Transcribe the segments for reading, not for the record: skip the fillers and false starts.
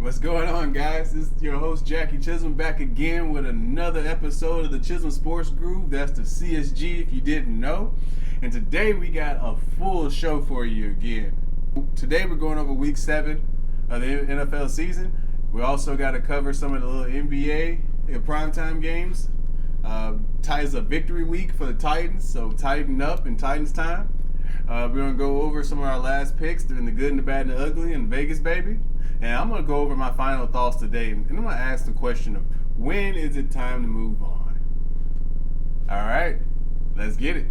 What's going on, guys? This is your host, Jackie Chism, back again with another episode of the Chism Sports Groove. That's the CSG, if you didn't know. And today we got a full show for you again. Today we're going over Week 7 of the NFL season. We also got to cover some of the little NBA primetime games. Ties a victory week for the Titans, so tighten up in Titans time. We're going to go over some of our last picks in the good and the bad and the ugly in Vegas, baby. And I'm going to go over my final thoughts today. And I'm going to ask the question of, when is it time to move on? All right, let's get it.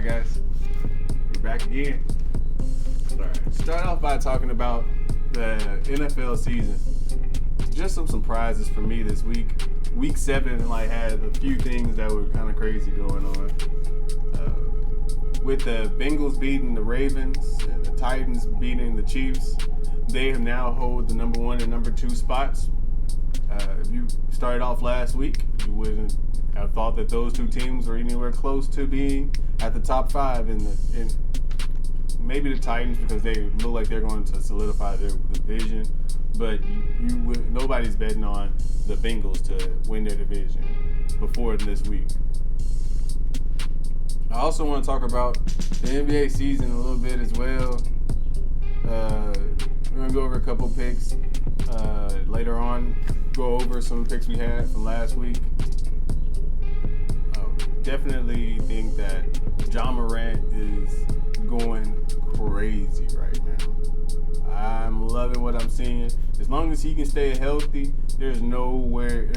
Guys, we're back again. All right. Start off by talking about the NFL season. Just some surprises for me this week. Week 7 had a few things that were kind of crazy going on. With the Bengals beating the Ravens and the Titans beating the Chiefs, they have now hold the number 1 and number 2 spots. If you started off last week, you wouldn't have thought that those two teams were anywhere close to being at the top 5 in maybe the Titans, because they look like they're going to solidify their division, but nobody's betting on the Bengals to win their division before this week. I also want to talk about the NBA season a little bit as well. We're going to go over a couple picks later on, go over some picks we had from last week. Definitely think that Ja Morant is going crazy right now. I'm loving what I'm seeing. As long as he can stay healthy, there's no way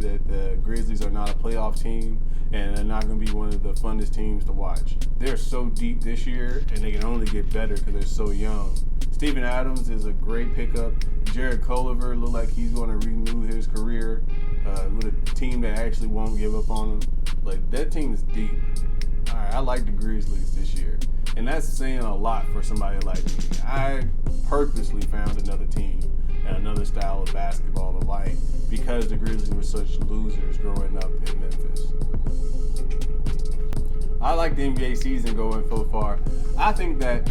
that the Grizzlies are not a playoff team and they're not going to be one of the funnest teams to watch. They're so deep this year, and they can only get better because they're so young. Steven Adams is a great pickup. Jared Culver looks like he's going to renew his career with a team that actually won't give up on him. That team is deep. All right, I like the Grizzlies this year, and that's saying a lot for somebody like me. I purposely found another team and another style of basketball to like because the Grizzlies were such losers growing up in Memphis. I like the NBA season going so far. I think that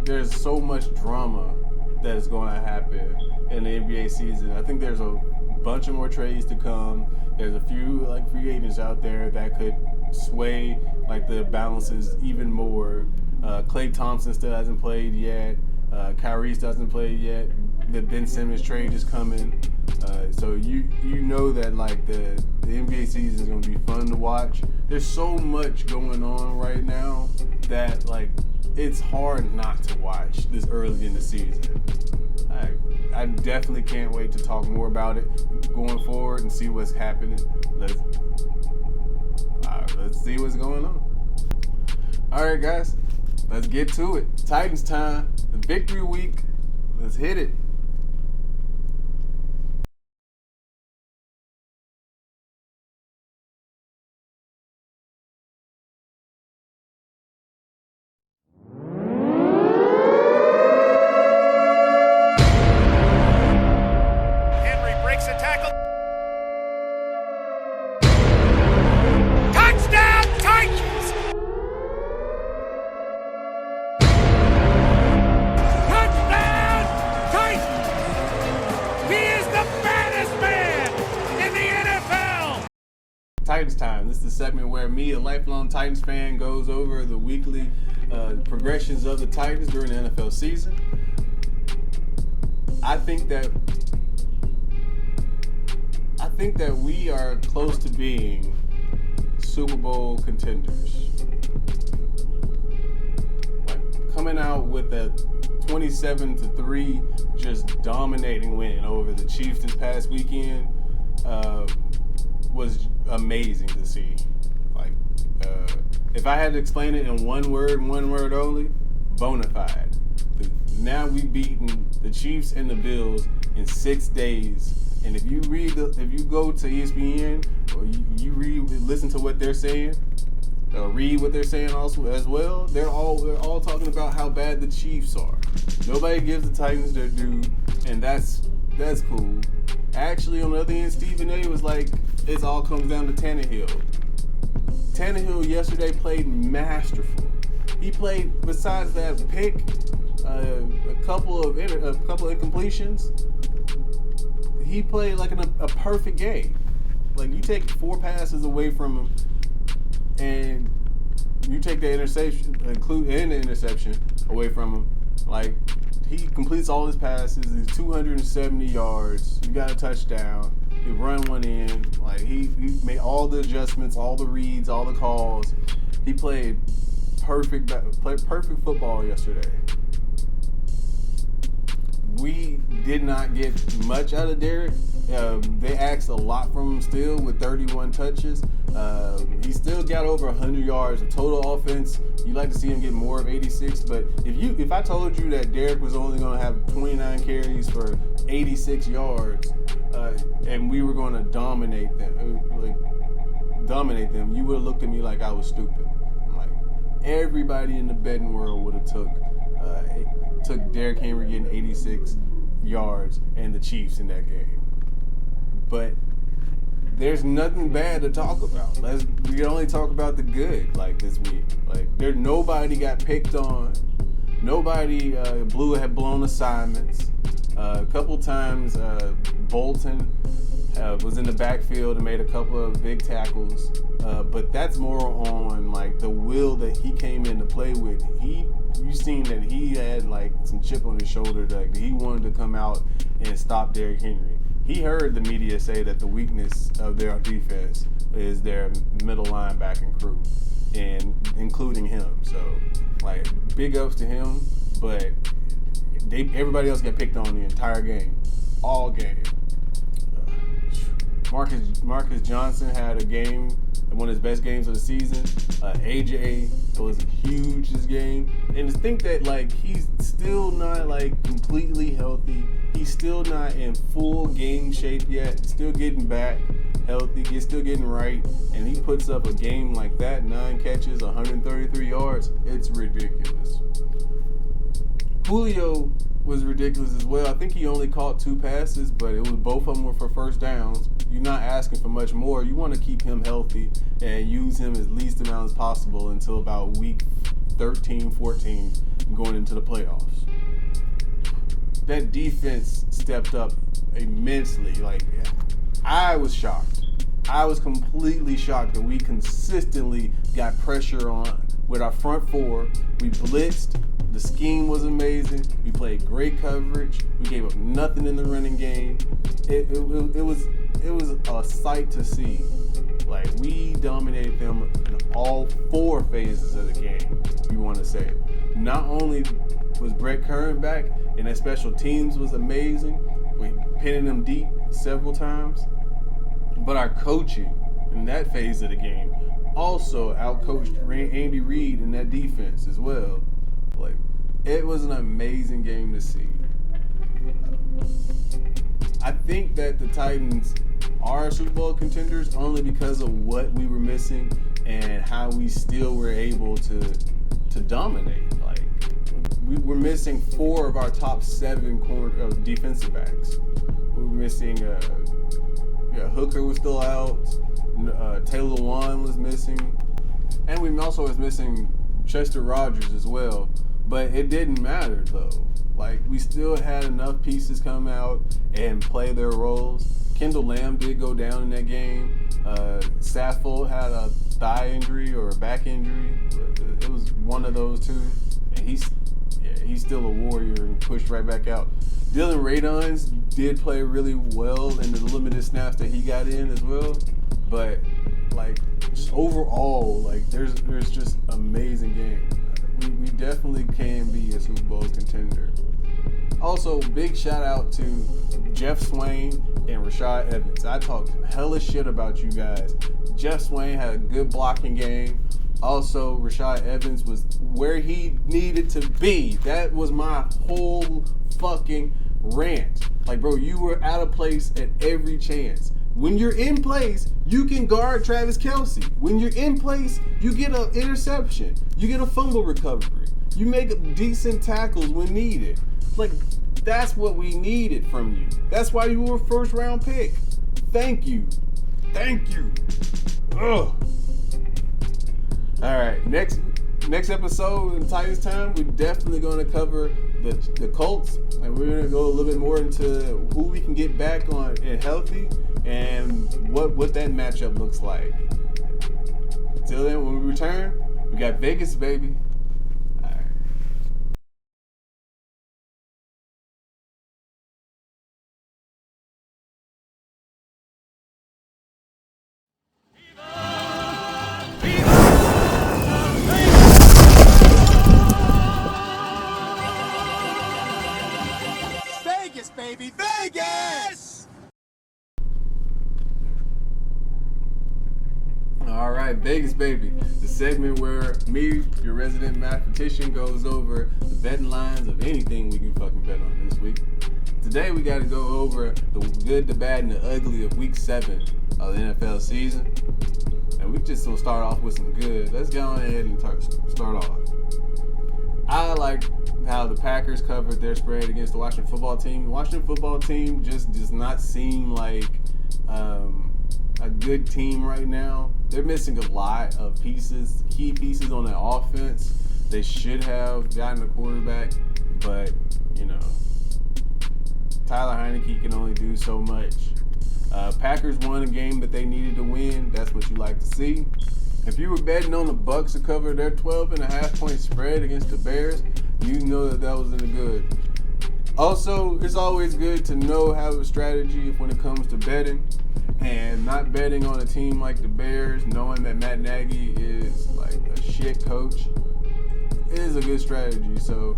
there's so much drama that is going to happen in the NBA season. I think there's a bunch of more trades to come. There's a few free agents out there that could sway the balances even more. Klay Thompson still hasn't played yet. Kyrie still hasn't played yet. The Ben Simmons trade is coming. So you know that the NBA season is going to be fun to watch. There's so much going on right now that it's hard not to watch this early in the season. I definitely can't wait to talk more about it going forward and see what's happening. Let's see what's going on. All right, guys, let's get to it. Titans time, the victory week. Let's hit it. Titans time. This is the segment where me, a lifelong Titans fan, goes over the weekly progressions of the Titans during the NFL season. I think that we are close to being Super Bowl contenders. Coming out with a 27-3 just dominating win over the Chiefs this past weekend. was amazing to see. Like, if I had to explain it in one word only, bona fide. Now we've beaten the Chiefs and the Bills in 6 days. And if you go to ESPN or you listen to what they're saying, read what they're saying also as well, they're all talking about how bad the Chiefs are. Nobody gives the Titans their due, and that's cool. Actually, on the other end, Stephen A. was like, it all comes down to Tannehill. Tannehill yesterday played masterful. He played, besides that pick, a couple of incompletions, he played like a perfect game. Like, you take 4 passes away from him, and you take the interception away from him. Like, he completes all his passes. He's 270 yards. You got a touchdown. He run one in. Like, he made all the adjustments, all the reads, all the calls. He played perfect football yesterday. We did not get much out of Derek. They asked a lot from him still with 31 touches. He still got over 100 yards of total offense. You'd like to see him get more of 86, but if I told you that Derek was only going to have 29 carries for 86 yards, and we were going to dominate them, you would have looked at me like I was stupid. Like, everybody in the betting world would have took Derrick Henry getting 86 yards and the Chiefs in that game. But there's nothing bad to talk about. We can only talk about the good, like, this week. Like, nobody got picked on. Nobody had blown assignments. A couple times Bolton was in the backfield and made a couple of big tackles. But that's more on, like, the will that he came in to play with. You seen that he had, like, some chip on his shoulder, that he wanted to come out and stop Derrick Henry. He heard the media say that the weakness of their defense is their middle linebacking crew, and including him. So, like, big ups to him, but everybody else got picked on the entire game, all game. Marcus Johnson had a game, one of his best games of the season. AJ was huge this game, and to think that, like, he's still not, like, completely healthy. He's still not in full game shape yet. Still getting back healthy. He's still getting right, and he puts up a game like that, 9 catches, 133 yards. It's ridiculous. Julio was ridiculous as well. I think he only caught 2 passes, but both of them were for first downs. You're not asking for much more. You want to keep him healthy and use him as least amount as possible until about week 13, 14, going into the playoffs. That defense stepped up immensely. Like, I was shocked. I was completely shocked that we consistently got pressure on with our front 4. We blitzed. The scheme was amazing. We played great coverage. We gave up nothing in the running game. It was a sight to see. Like, we dominated them in all 4 phases of the game, if you want to say it. Not only was Brett Kern back, and that special teams was amazing. We pinning them deep several times. But our coaching in that phase of the game also outcoached Andy Reid in that defense as well. Like, it was an amazing game to see. I think that the Titans are Super Bowl contenders only because of what we were missing and how we still were able to dominate. Like, we were missing 4 of our top 7 defensive backs. We were missing Hooker was still out. Taylor Lewan was missing, and we also was missing Chester Rogers as well. But it didn't matter though. Like, we still had enough pieces come out and play their roles. Kendall Lamb did go down in that game. Saffold had a thigh injury or a back injury. It was one of those two, and he's still a warrior and pushed right back out. Dylan Radons did play really well in the limited snaps that he got in as well. But, like, just overall, like, there's just amazing games. We definitely can be a Super Bowl contender. Also, big shout out to Jeff Swain and Rashad Evans. I talked hella shit about you guys. Jeff Swain had a good blocking game. Also, Rashad Evans was where he needed to be. That was my whole fucking rant. Like, bro, you were out of place at every chance. When you're in place, you can guard Travis Kelce. When you're in place, you get an interception. You get a fumble recovery. You make decent tackles when needed. Like, that's what we needed from you. That's why you were a first round pick. Thank you. Thank you. Ugh. All right, next episode in Titans Time, we're definitely going to cover the Colts, and we're going to go a little bit more into who we can get back on and healthy, and what that matchup looks like. Till then, when we return, we got Vegas, baby. All right. Vegas, baby, Vegas! All right, Vegas, baby. The segment where me, your resident mathematician, goes over the betting lines of anything we can fucking bet on this week. Today, we got to go over the good, the bad, and the ugly of Week 7 of the NFL season. And we just gonna start off with some good. Let's go ahead and start off. I like how the Packers covered their spread against the Washington football team. The Washington football team just does not seem like a good team right now. They're missing a lot of pieces, key pieces on their offense. They should have gotten a quarterback, but, you know, Tyler Heineke can only do so much. Packers won a game that they needed to win. That's what you like to see. If you were betting on the Bucs to cover their 12.5-point spread against the Bears, you know that wasn't a good. Also, it's always good to have a strategy when it comes to betting, and not betting on a team like the Bears, knowing that Matt Nagy is like a shit coach, is a good strategy. So,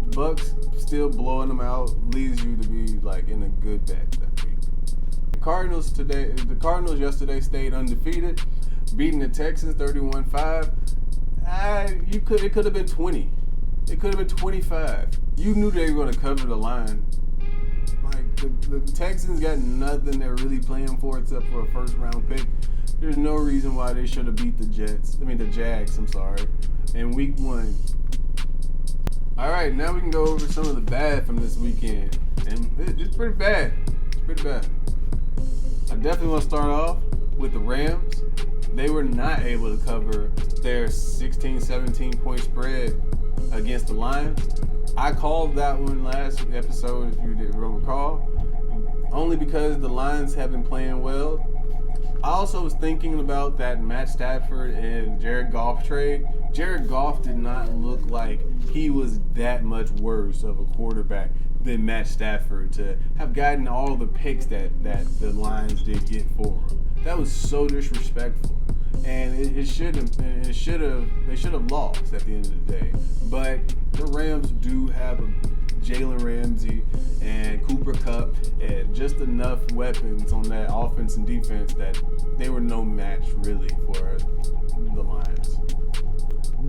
Bucs still blowing them out leads you to be like in a good bet that week. The Cardinals yesterday stayed undefeated, beating the Texans 31-5. It could have been 20. It could have been 25. You knew they were going to cover the line. Like, the Texans got nothing they're really playing for except for a first-round pick. There's no reason why they should have beat the Jags, in Week 1. All right, now we can go over some of the bad from this weekend. And it's pretty bad. It's pretty bad. I definitely want to start off with the Rams. They were not able to cover their 16, 17-point spread against the Lions. I called that one last episode, if you didn't recall, only because the Lions have been playing well. I also was thinking about that Matt Stafford and Jared Goff trade. Jared Goff did not look like he was that much worse of a quarterback than Matt Stafford to have gotten all the picks that the Lions did get for him. That was so disrespectful. And they should have lost at the end of the day. But the Rams do have Jalen Ramsey and Cooper Kupp and just enough weapons on that offense and defense that they were no match really for the Lions.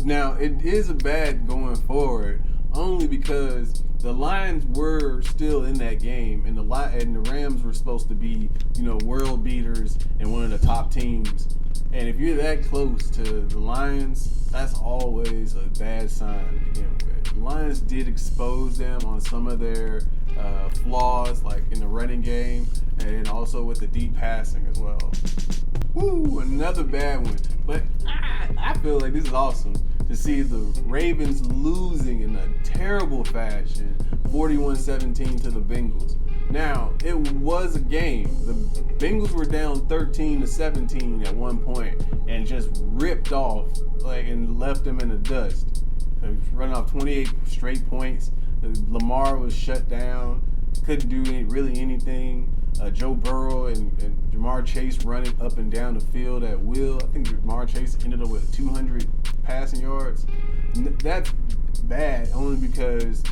Now, it is a bad going forward only because the Lions were still in that game, and the Rams were supposed to be, world beaters and one of the top teams. And if you're that close to the Lions, that's always a bad sign to begin with. The Lions did expose them on some of their flaws, like in the running game and also with the deep passing as well. Woo, another bad one. But I feel like this is awesome to see the Ravens losing in a terrible fashion, 41-17 to the Bengals. Now, it was a game. The Bengals were down 13-17 at one point and just ripped off and left them in the dust. Running off 28 straight points. Lamar was shut down. Couldn't do really anything. Joe Burrow and Jamar Chase running up and down the field at will. I think Jamar Chase ended up with 200 passing yards. That's bad only because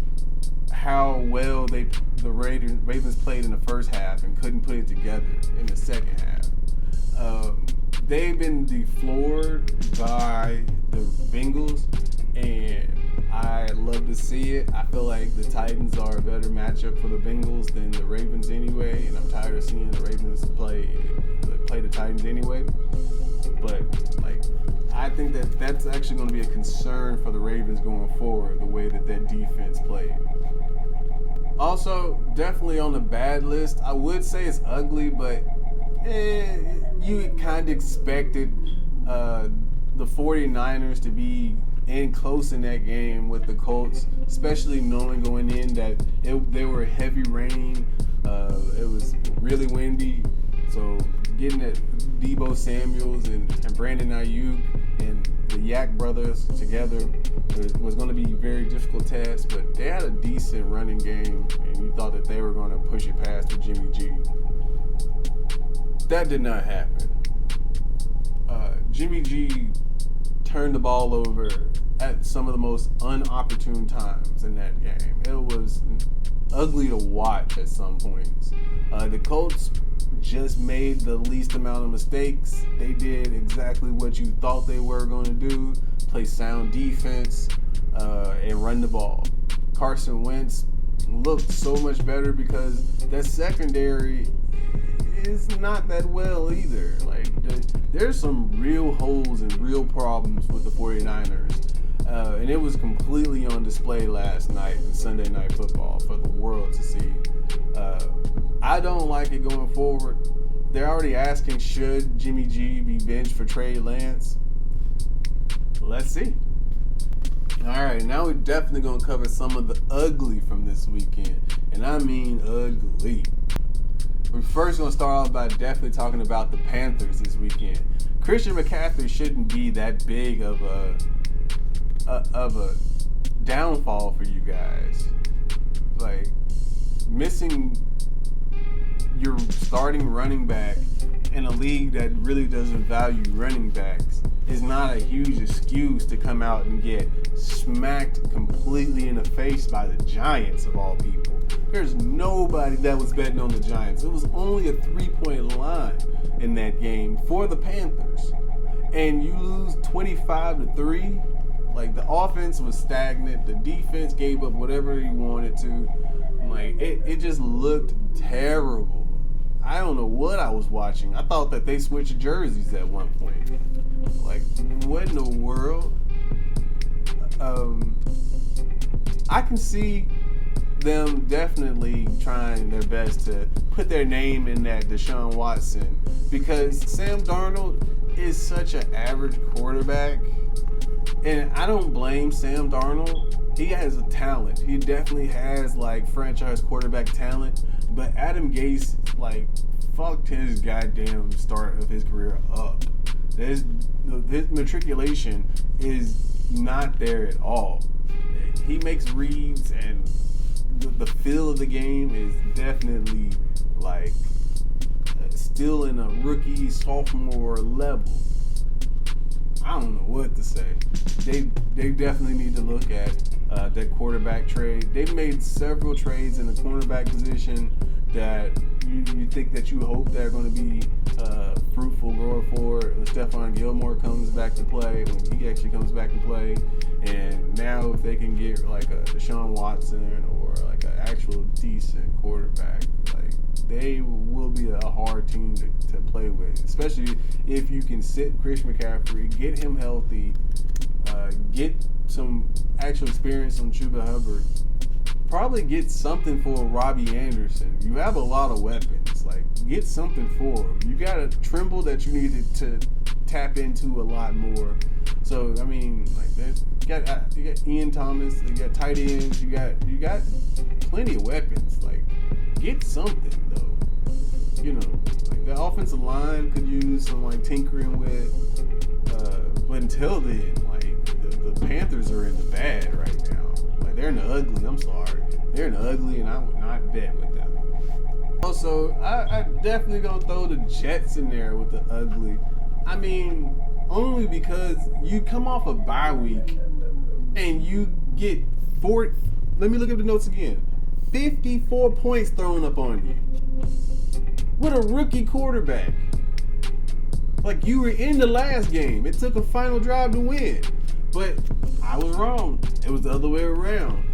how well the Ravens played in the first half and couldn't put it together in the second half. They've been defloored by the Bengals, and I love to see it. I feel like the Titans are a better matchup for the Bengals than the Ravens anyway, and I'm tired of seeing the Ravens play the Titans anyway. But I think that's actually going to be a concern for the Ravens going forward, the way that defense played. Also, definitely on the bad list, I would say it's ugly, but you kind of expected the 49ers to be in close in that game with the Colts, especially knowing going in that they were heavy rain. It was really windy, so getting at Deebo Samuels and Brandon Ayuk and the Yak brothers together was going to be a very difficult task, but they had a decent running game, and you thought that they were going to push it past with Jimmy G. That did not happen. Jimmy G turned the ball over at some of the most unopportune times in that game. It was ugly to watch at some points. The Colts just made the least amount of mistakes. They did exactly what you thought they were going to do: play sound defense and run the ball. Carson Wentz looked so much better because that secondary is not that well either. There's some real holes and real problems with the 49ers. And it was completely on display last night in Sunday Night Football for the world to see. I don't like it going forward. They're already asking, should Jimmy G be benched for Trey Lance? Let's see. All right, now we're definitely going to cover some of the ugly from this weekend. And I mean ugly. We're first going to start off by definitely talking about the Panthers this weekend. Christian McCaffrey shouldn't be that big of a downfall for you guys. Missing your starting running back in a league that really doesn't value running backs is not a huge excuse to come out and get smacked completely in the face by the Giants of all people. There's nobody that was betting on the Giants. It was only a 3-point line in that game for the Panthers. And you lose 25-3. The offense was stagnant. The defense gave up whatever he wanted to. It just looked terrible. I don't know what I was watching. I thought that they switched jerseys at one point. What in the world? I can see them definitely trying their best to put their name in that Deshaun Watson, because Sam Darnold is such an average quarterback. And I don't blame Sam Darnold. He has a talent. He definitely has franchise quarterback talent. But Adam Gase fucked his goddamn start of his career up. His matriculation is not there at all. He makes reads, and the feel of the game is definitely still in a rookie sophomore level. I don't know what to say. They definitely need to look at that quarterback trade. They've made several trades in the cornerback position that you think that you hope they're going to be fruitful going forward. When Stephon Gilmore comes back to play, when he actually comes back to play, and now if they can get a Deshaun Watson or an actual decent quarterback, they will be a hard team to play with, especially if you can sit Chris McCaffrey, get him healthy, get some actual experience on Chuba Hubbard, probably get something for Robbie Anderson. You have a lot of weapons. Get something for him. You got a Trimble that you needed to tap into a lot more. So, I mean, you got Ian Thomas, you got tight ends, you got plenty of weapons. Get something, though. The offensive line could use some tinkering with, but until then, the Panthers are in the bad right now. They're in the ugly. I'm sorry, they're in the ugly, and I would not bet with them. Also, I definitely gonna throw the Jets in there with the ugly. I mean, only because you come off a bye week and you get 4. Let me look at the notes again. 54 points thrown up on you with a rookie quarterback. Like, you were in the last game. It took a final drive to win. But I was wrong. It was the other way around.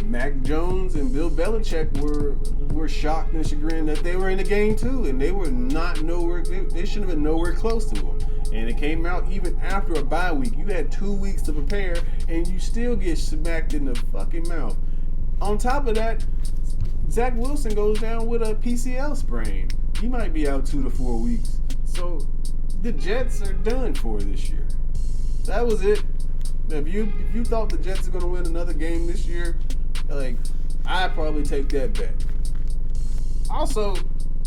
Mac Jones and Bill Belichick were shocked and chagrined that they were in the game too, and they were not nowhere. They shouldn't have been nowhere close to them. And it came out even after a bye week. You had 2 weeks to prepare, and you still get smacked in the fucking mouth. On top of that, Zach Wilson goes down with a PCL sprain. He might be out 2 to 4 weeks. So the Jets are done for this year. That was it. If you thought the Jets are going to win another game this year, like, I'd probably take that bet. Also,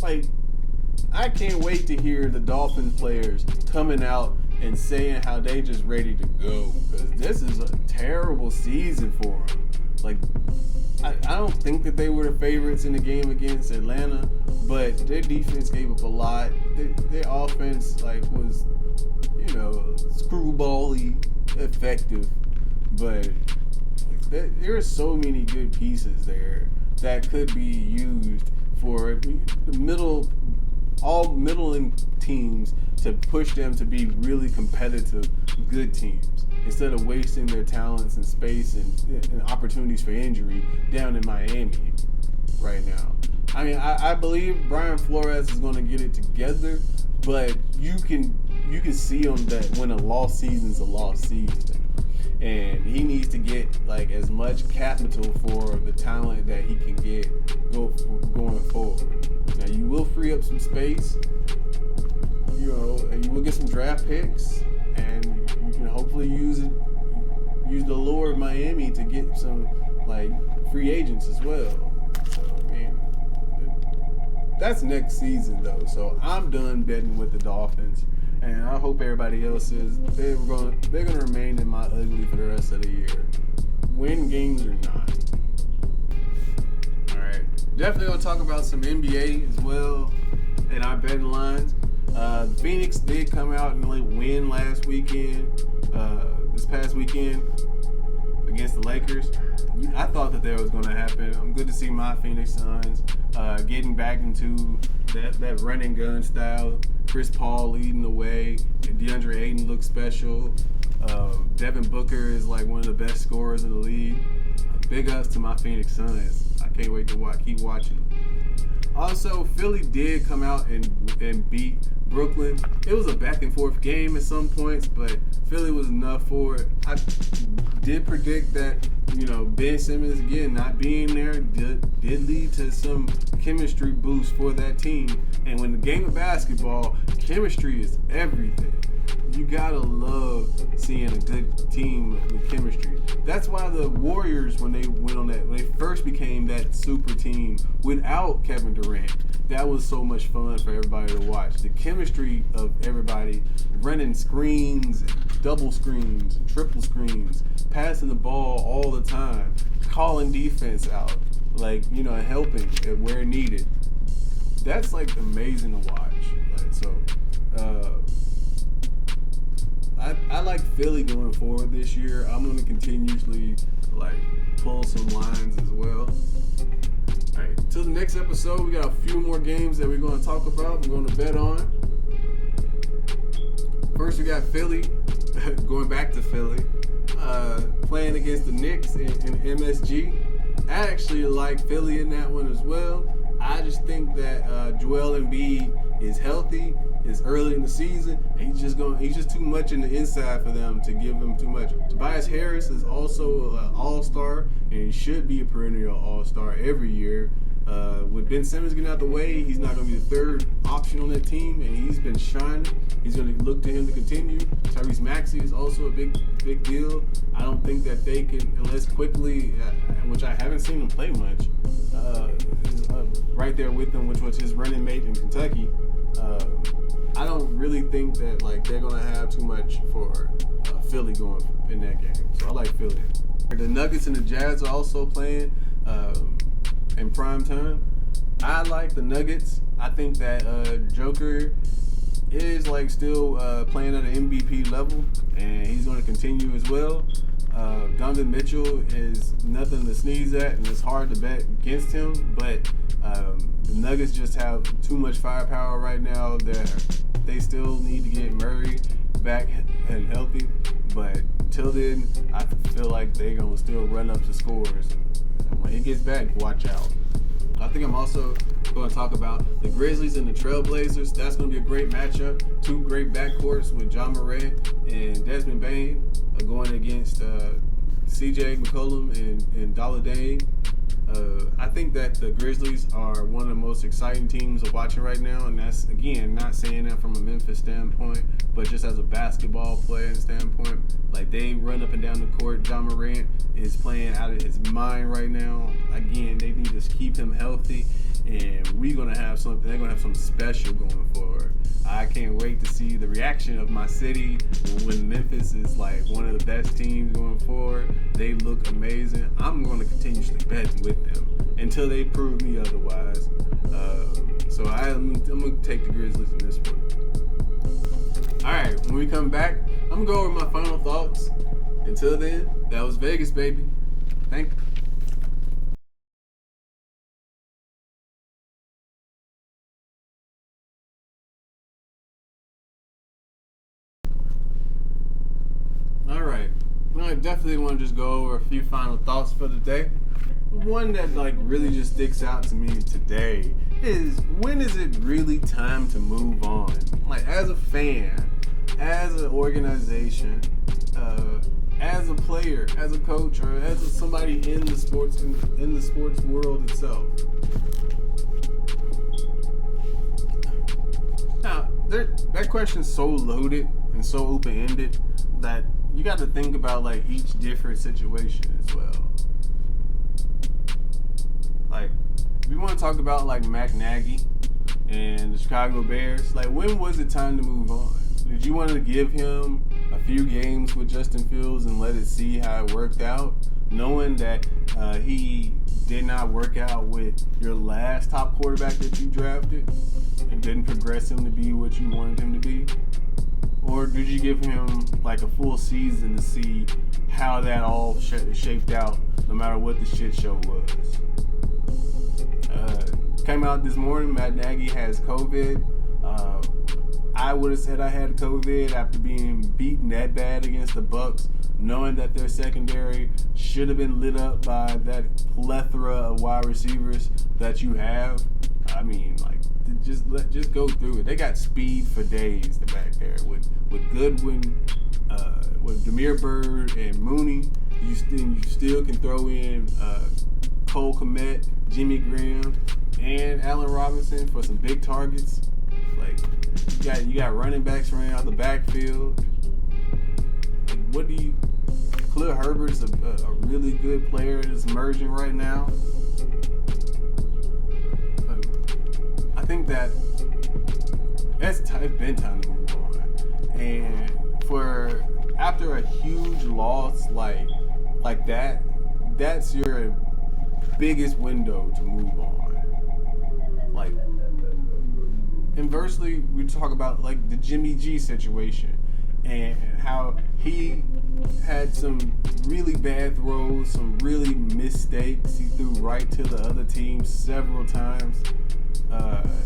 like, I can't wait to hear the Dolphins players coming out and saying how they just ready to go, because this is a terrible season for them. Like, I don't think that they were the favorites in the game against Atlanta, but their defense gave up a lot. Their offense, like, was, you know, screwball-y effective, but there are so many good pieces there that could be used for the all middling teams to push them to be really competitive, good teams, instead of wasting their talents and space and opportunities for injury down in Miami right now. I mean, I believe Brian Flores is going to get it together, but you can see on that when a lost season's a lost season. And he needs to get, like, as much capital for the talent that he can get going forward. Now, you will free up some space, you know, and you will get some draft picks, and you can hopefully use the lure of Miami to get some, like, free agents as well. So, I mean, that's next season, though. So I'm done betting with the Dolphins. And I hope everybody else is. They're gonna remain in my ugly for the rest of the year, win games or not. All right, definitely gonna talk about some NBA as well in our betting lines. Phoenix did come out and win last weekend, this past weekend against the Lakers. I thought that was going to happen. I'm good to see my Phoenix Suns getting back into that run and gun style. Chris Paul leading the way. DeAndre Ayton looks special. Devin Booker is like one of the best scorers in the league. Big ups to my Phoenix Suns. I can't wait to keep watching. Also, Philly did come out and beat Brooklyn. It was a back and forth game at some points, but Philly was enough for it. I did predict that, you know, Ben Simmons again not being there did lead to some chemistry boost for that team. And when the game of basketball, chemistry is everything. You gotta love seeing a good team with chemistry. That's why the Warriors, when they first became that super team without Kevin Durant, that was so much fun for everybody to watch. The chemistry of everybody running screens, and double screens, and triple screens, passing the ball all the time, calling defense out, like, you know, helping where needed. That's like amazing to watch. Like, so, I like Philly going forward this year. I'm going to continuously pull some lines as well. All right, till the next episode, we got a few more games that we're going to talk about. We're going to bet on. First, we got Philly, going back to Philly, playing against the Knicks in MSG. I actually like Philly in that one as well. I just think that Joel Embiid is healthy. It's early in the season, and he's just too much in the inside for them to give him too much. Tobias Harris is also an all-star, and he should be a perennial all-star every year. With Ben Simmons getting out the way, he's not going to be the third option on that team, and he's been shining. He's going to look to him to continue. Tyrese Maxey is also a big deal. I don't think that they can, unless quickly, which I haven't seen him play much, right there with him, which was his running mate in Kentucky. I don't really think that they're going to have too much for Philly going in that game. So I like Philly. The Nuggets and the Jazz are also playing in prime time. I like the Nuggets. I think that Joker is like still playing at an MVP level, and he's going to continue as well. Donovan Mitchell is nothing to sneeze at, and it's hard to bet against him. But the Nuggets just have too much firepower right now. They still need to get Murray back and healthy. But until then, I feel like they're going to still run up the scores. And when he gets back, watch out. I think I'm also going to talk about the Grizzlies and the Trailblazers. That's going to be a great matchup. Two great backcourts with John Morant and Desmond Bane going against CJ McCollum and Dallin. I think that the Grizzlies are one of the most exciting teams of watching right now, and that's, again, not saying that from a Memphis standpoint, but just as a basketball player standpoint. Like, they run up and down the court. John Morant is playing out of his mind right now. Again, they need to keep him healthy, and they're going to have something special going forward. I can't wait to see the reaction of my city when Memphis is like one of the best teams going forward. They look amazing. I'm going to continuously bet with them until they prove me otherwise. So I'm going to take the Grizzlies in this one. All right, when we come back, I'm going to go over my final thoughts. Until then, that was Vegas, baby. Thank you. All right, I definitely want to just go over a few final thoughts for the day. One that like really just sticks out to me today is, when is it really time to move on? Like, as a fan, as an organization, as a player, as a coach, or as somebody in the sports world itself. Now, that question's so loaded and so open-ended that you got to think about like each different situation as well. Like, we want to talk about like Matt Nagy and the Chicago Bears. Like, when was it time to move on? Did you want to give him a few games with Justin Fields and let it see how it worked out, knowing that he did not work out with your last top quarterback that you drafted and didn't progress him to be what you wanted him to be? Or did you give him like a full season to see how that all shaped out, no matter what the shit show was? Came out this morning, Matt Nagy has COVID. I would have said I had COVID after being beaten that bad against the Bucks, knowing that their secondary should have been lit up by that plethora of wide receivers that you have. I mean, like, just go through it. They got speed for days back there with Goodwin, with Damiere Byrd and Mooney. You still can throw in Cole Kmet, Jimmy Graham, and Allen Robinson for some big targets. Like, you got running backs running out the backfield. Like, Khalil Herbert is a really good player that's emerging right now. I think that it's been time to move on. And after a huge loss like that, that's your biggest window to move on. Like, inversely, we talk about like the Jimmy G situation and how he had some really bad throws, some really mistakes. He threw right to the other team several times.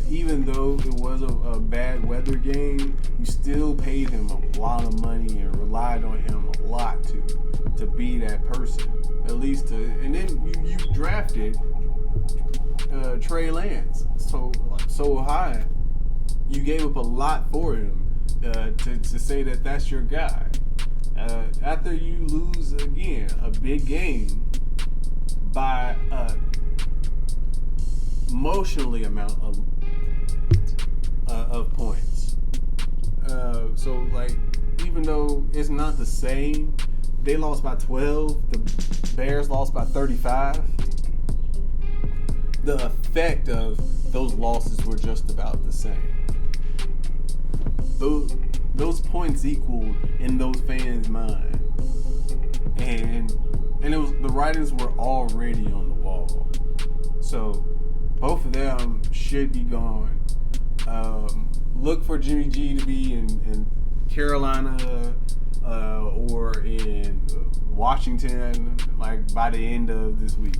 Even though it was a bad weather game, you still paid him a lot of money and relied on him a lot to be that person. At least and then you drafted Trey Lance so high. You gave up a lot for him to say that that's your guy. After you lose again a big game by emotionally amount of points. So like, even though it's not the same, they lost by 12. The Bears lost by 35. The effect of those losses were just about the same. Those points equaled in those fans' mind, and it was, the writings were already on the wall. So both of them should be gone. look for Jimmy G to be in Carolina or in Washington, like by the end of this week.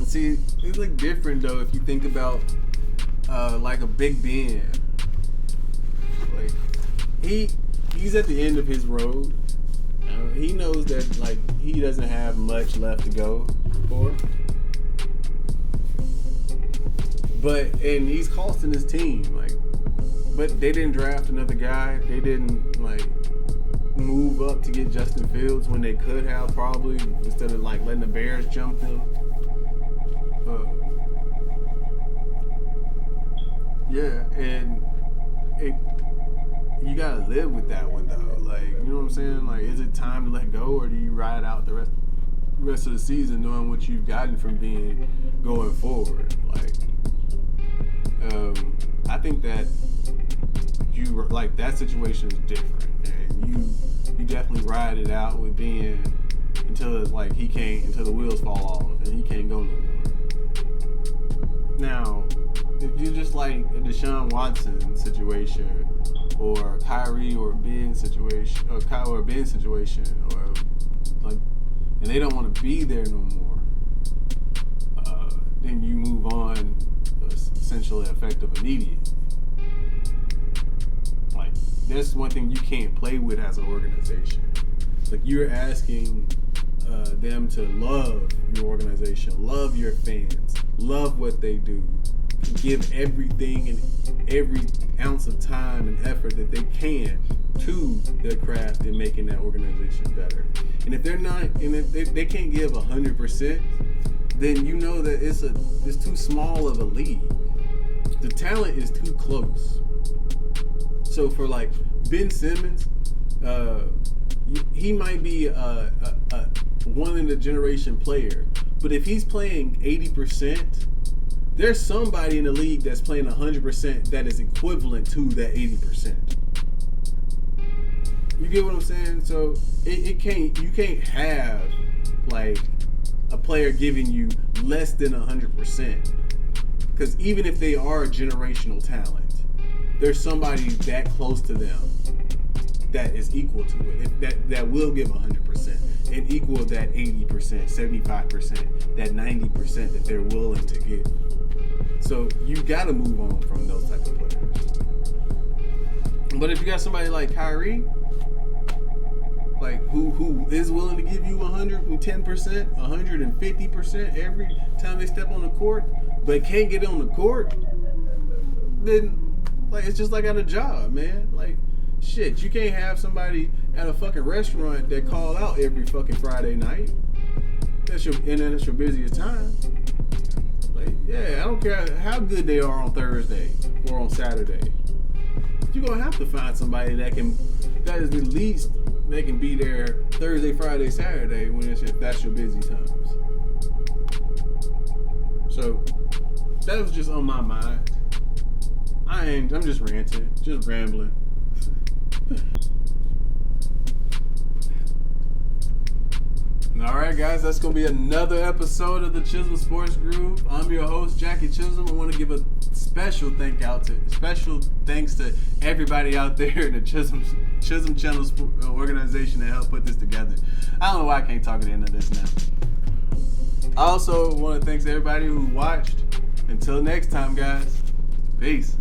See, it's like different though if you think about like a Big Ben. Like he's at the end of his road. He knows that like he doesn't have much left to go for. And he's costing his team, like, but they didn't draft another guy. They didn't like move up to get Justin Fields when they could have probably, instead of like letting the Bears jump them. Yeah, and you gotta live with that one though. Like, you know what I'm saying? Like, is it time to let go, or do you ride out the rest of the season knowing what you've gotten from being going forward? Like, I think that you like that situation is different, and you definitely ride it out with being until it's like until the wheels fall off and he can't go no more. Now, if you're just like a Deshaun Watson situation, or Kyrie or Ben situation, or Kyle or Ben situation, or like, and they don't want to be there no more, then you move on, essentially effective immediately. Like, that's one thing you can't play with as an organization. Like, you're asking them to love your organization, love your fans, love what they do, give everything and every ounce of time and effort that they can to their craft in making that organization better. And if they're not, and if they can't give 100%, then you know that it's too small of a league. The talent is too close. So for like Ben Simmons, he might be a one in a generation player, but if he's playing 80%, there's somebody in the league that's playing 100% that is equivalent to that 80%. You get what I'm saying? So you can't have like a player giving you less than 100%, because even if they are a generational talent, there's somebody that close to them that is equal to it, that will give 100% and equal that 80%, 75%, that 90% that they're willing to give. So you got to move on from those type of players. But if you got somebody like Kyrie, like who is willing to give you 110%, 150% every time they step on the court, but can't get on the court, then like it's just like at a job, man. Like, shit, you can't have somebody at a fucking restaurant that call out every fucking Friday night. That's your busiest time. Like, yeah, I don't care how good they are on Thursday or on Saturday. You're gonna have to find somebody that is at least they can be there Thursday, Friday, Saturday if that's your busy times. So that was just on my mind. I'm just ranting, just rambling. Alright guys, that's going to be another episode of the Chism Sports Groove. I'm your host, Jackie Chism. I want to give a special thanks to everybody out there in the Chism Channel organization that helped put this together. I don't know why I can't talk at the end of this now. I also want to thank everybody who watched. Until next time, guys. Peace.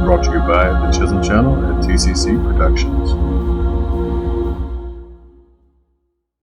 brought to you by the Chism channel at TCC Productions.